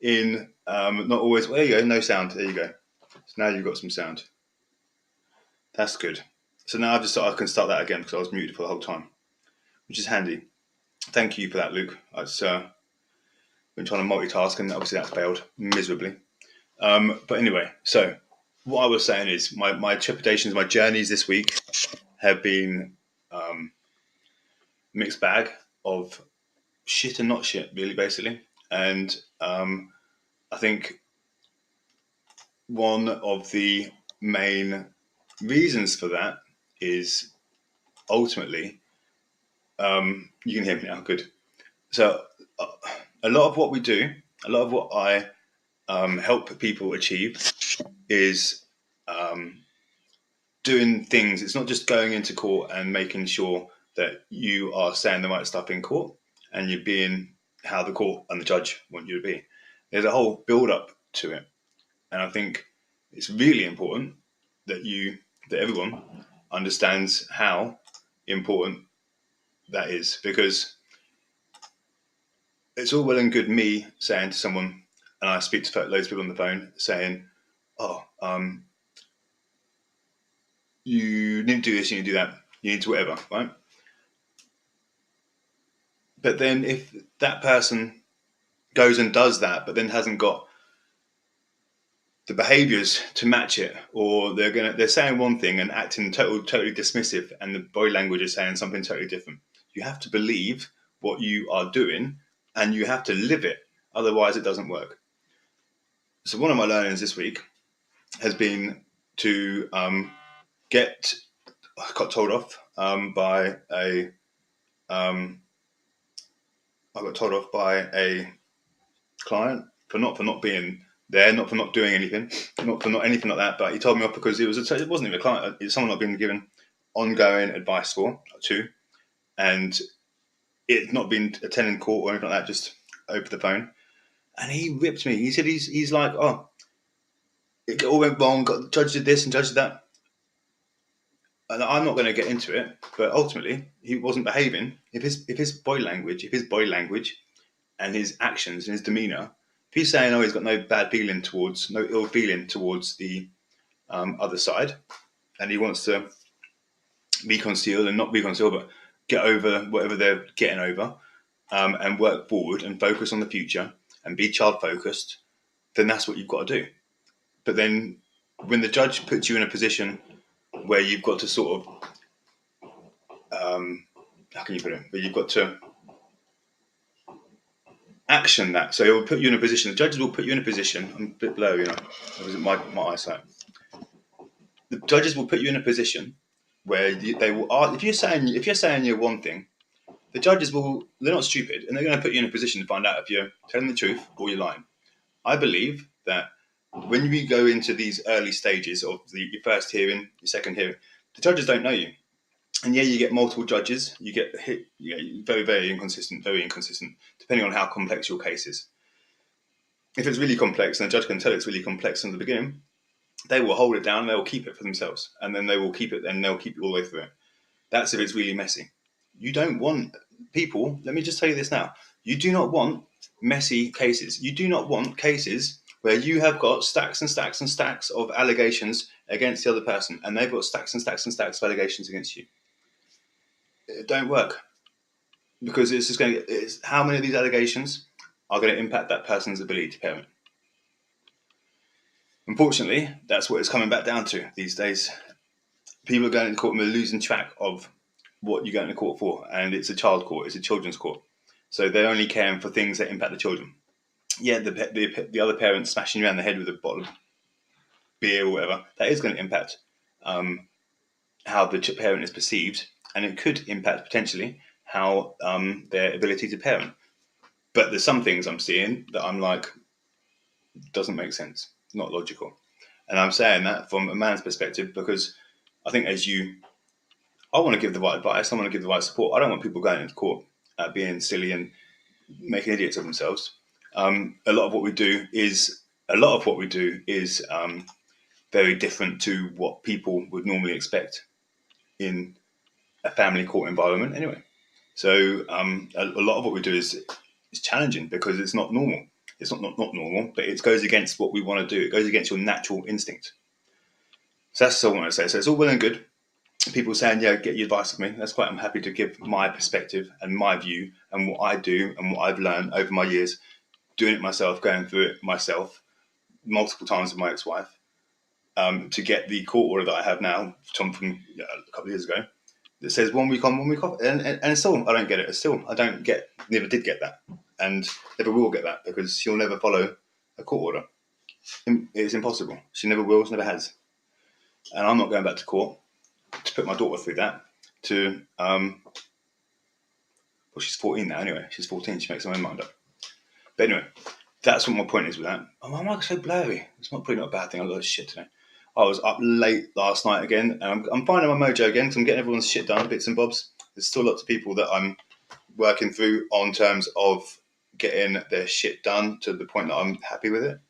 in not always. Well, there you go, no sound. There you go. So now you've got some sound. That's good. So now I've just thought I can start that again because I was muted for the whole time, which is handy. Thank you for that, Luke. I've been trying to multitask and obviously that's failed miserably. But anyway, so what I was saying is my trepidations, my journeys this week have been mixed bag of shit and not shit, really, basically. And I think one of the main reasons for that is ultimately, you can hear me now, good. So a lot of what we do, a lot of what I help people achieve is doing things. It's not just going into court and making sure that you are saying the right stuff in court and you're being how the court and the judge want you to be. There's a whole build up to it. And I think it's really important that everyone understands how important that is, because it's all well and good me saying to someone, and I speak to loads of people on the phone saying, oh, you need to do this, you need to do that, you need to whatever, right? But then if that person goes and does that, but then hasn't got the behaviours to match it, or they're saying one thing and acting totally dismissive, and the body language is saying something totally different. You have to believe what you are doing, and you have to live it. Otherwise, it doesn't work. So one of my learnings this week has been to get. I got told off by a. I got told off by a client for not being there, not for not doing anything, not for not anything like that. But he told me off because it wasn't even a client. It's someone I've been given ongoing advice to, and it not been attending court or anything like that, just over the phone. And he ripped me. He said he's like, oh, it all went wrong. Got judge did this and judge did that. And I'm not going to get into it, but ultimately he wasn't behaving. If his body language and his actions and his demeanour, if he's saying, oh, he's got no ill feeling towards the other side, and he wants to reconcile and not reconcile, but get over whatever they're getting over, and work forward and focus on the future and be child focused, then that's what you've got to do. But then when the judge puts you in a position where you've got to sort of, how can you put it? Where you've got to action that. So it will put you in a position. The judges will put you in a position. I'm a bit low, It was my eyesight. The judges will put you in a position where they will. If you're saying you're one thing, the judges will. They're not stupid, and they're going to put you in a position to find out if you're telling the truth or you're lying. I believe that when we go into these early stages of your first hearing, your second hearing, the judges don't know you. And yeah, you get multiple judges. You get hit. Very, very inconsistent, depending on how complex your case is. If it's really complex, and the judge can tell it's really complex from the beginning, they will hold it down. They will keep it for themselves, and then they will keep it, and they'll keep it all the way through it. That's if it's really messy. You don't want people. Let me just tell you this now. You do not want messy cases. You do not want cases where you have got stacks and stacks and stacks of allegations against the other person, and they've got stacks and stacks and stacks of allegations against you. It don't work, because it's just how many of these allegations are going to impact that person's ability to parent. Unfortunately, that's what it's coming back down to these days. People are going to court and they're losing track of what you're going to court for, and it's a child court, it's a children's court, so they're only caring for things that impact the children. Yeah, the other parent smashing you around the head with a bottle of beer or whatever, that is going to impact how the parent is perceived, and it could impact potentially how their ability to parent. But there's some things I'm seeing that I'm like, doesn't make sense, not logical. And I'm saying that from a man's perspective because I think I want to give the right advice, I want to give the right support. I don't want people going into court being silly and making idiots of themselves. A lot of what we do is very different to what people would normally expect in a family court environment anyway. So a lot of what we do is challenging because it's not normal. It's not normal, but it goes against what we want to do. It goes against your natural instinct. So that's all I want to say. So it's all well and good. People saying, yeah, get your advice with me. That's quite, I'm happy to give my perspective and my view and what I do and what I've learned over my years, doing it myself, going through it myself multiple times with my ex-wife, to get the court order that I have now from a couple of years ago that says 1 week on, 1 week off. And still, I don't get it. Still, I don't get, never did get that. And never will get that because she'll never follow a court order. It's impossible. She never will, she never has. And I'm not going back to court to put my daughter through that. Well, she's 14 now anyway. She's 14, she makes her own mind up. But anyway, that's what my point is with that. Oh, why am I so blurry? It's not probably not a bad thing. I got a shit today. I was up late last night again, and I'm finding my mojo again because I'm getting everyone's shit done, bits and bobs. There's still lots of people that I'm working through on terms of getting their shit done to the point that I'm happy with it.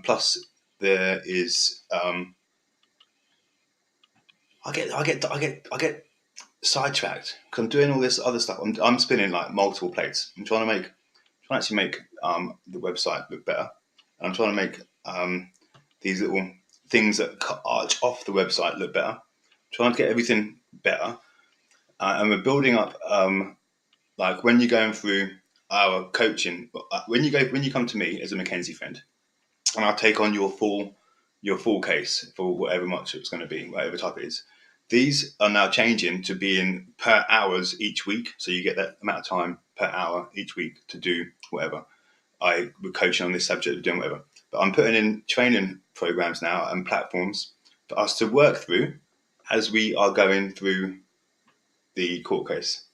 Plus, there is I get sidetracked because I'm doing all this other stuff. I'm spinning like multiple plates. I'm trying to actually make the website look better. And I'm trying to make these little things that arch off the website look better. Trying to get everything better. And we're building up, like when you're going through our coaching, when you come to me as a Mackenzie friend, and I'll take on your full case for whatever much it's going to be, whatever type it is. These are now changing to being per hours each week, so you get that amount of time per hour each week to do whatever. We're coaching on this subject, doing whatever. But I'm putting in training programs now and platforms for us to work through as we are going through the court case.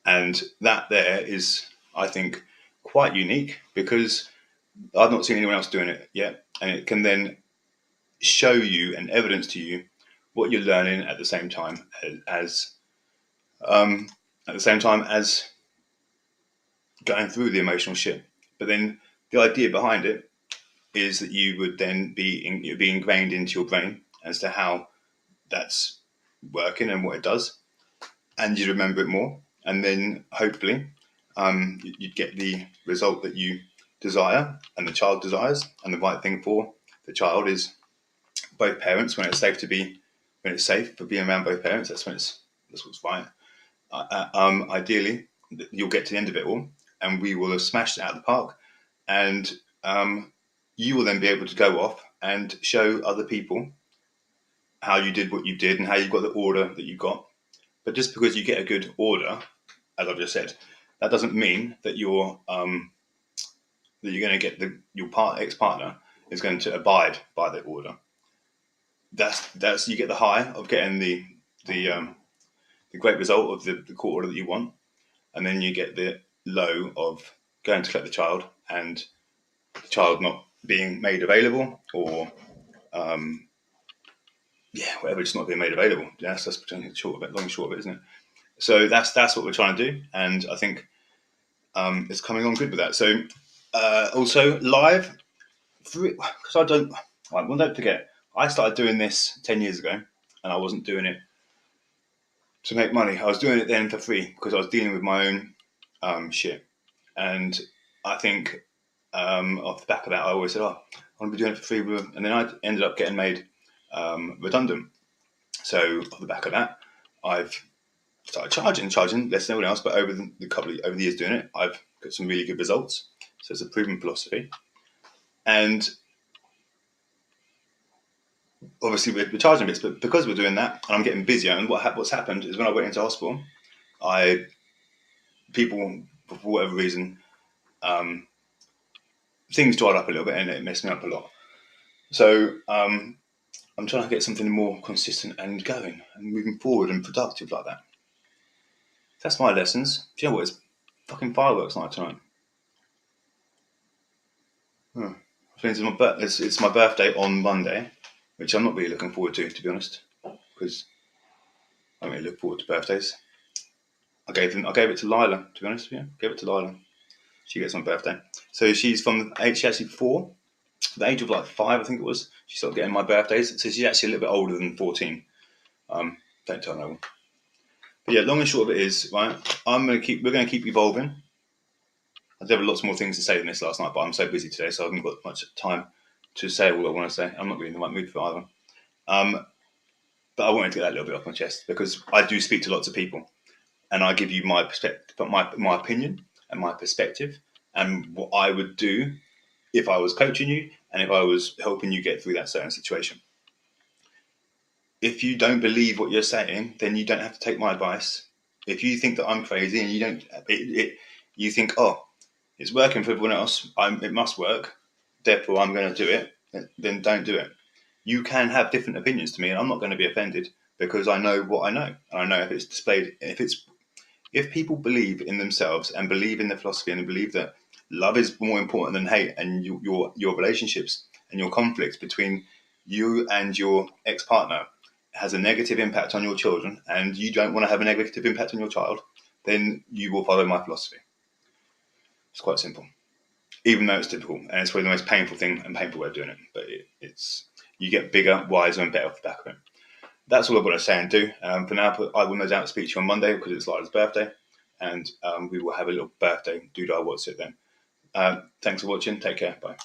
And that there is, I think, quite unique because I've not seen anyone else doing it yet. And it can then show you and evidence to you what you're learning at the same time as going through the emotional shit. But then the idea behind it is that you would then be ingrained into your brain as to how that's working and what it does, and you'd remember it more, and then hopefully you'd get the result that you desire and the child desires, and the right thing for the child is both parents when it's safe for being around both parents. That's what's right. Ideally, you'll get to the end of it all, and we will have smashed it out of the park, and you will then be able to go off and show other people how you did what you did and how you got the order that you got. But just because you get a good order, as I've just said, that doesn't mean that you're going to get your ex-partner is going to abide by the order. That's you get the high of getting the great result of the court order that you want, and then you get the low of going to collect the child and the child not being made available, or whatever, just not being made available. Yes, that's pretending short of it, long and short of it, isn't it? So that's what we're trying to do, and I think it's coming on good with that. So also live, because I don't. Well, don't forget, I started doing this 10 years ago, and I wasn't doing it to make money. I was doing it then for free because I was dealing with my own shit, and I think off the back of that, I always said, "Oh, I want to be doing it for free," and then I ended up getting made redundant. So off the back of that, I've started charging less than everyone else, but over the years doing it, I've got some really good results. So it's a proven philosophy, and obviously we're charging bits, but because we're doing that, and I'm getting busier, and what's happened is when I went into hospital, people for whatever reason, things dried up a little bit, and it messed me up a lot. So I'm trying to get something more consistent and going and moving forward and productive like that. That's my lessons. Do you know what? It's fucking fireworks night tonight. It's my birthday on Monday, which I'm not really looking forward to be honest, because I don't really look forward to birthdays. I gave it to Lila, to be honest with you. Gave it to Lila. She gets my birthday. So she's actually 4. At the age of like 5, I think it was, she started getting my birthdays. So she's actually a little bit older than 14. Don't tell no one. But yeah, long and short of it is, right, we're gonna keep evolving. I did have lots more things to say than this last night, but I'm so busy today, so I haven't got much time to say all I want to say. I'm not really in the right mood for either. But I wanted to get that little bit off my chest because I do speak to lots of people, and I give you my perspective, but my opinion and my perspective, and what I would do if I was coaching you and if I was helping you get through that certain situation. If you don't believe what you're saying, then you don't have to take my advice. If you think that I'm crazy and you don't, you think, oh, it's working for everyone else, it must work, therefore I'm going to do it, then don't do it. You can have different opinions to me, and I'm not going to be offended because I know what I know, and I know if it's displayed, if people believe in themselves and believe in the philosophy and believe that love is more important than hate, and your relationships and your conflicts between you and your ex-partner has a negative impact on your children, and you don't want to have a negative impact on your child, then you will follow my philosophy. It's quite simple, even though it's difficult, and it's probably the most painful thing and painful way of doing it. But it's you get bigger, wiser, and better off the back of it. That's all I've got to say and do. For now, I will no doubt speak to you on Monday because it's Lila's birthday, and we will have a little birthday doodah what's it then. Thanks for watching. Take care. Bye.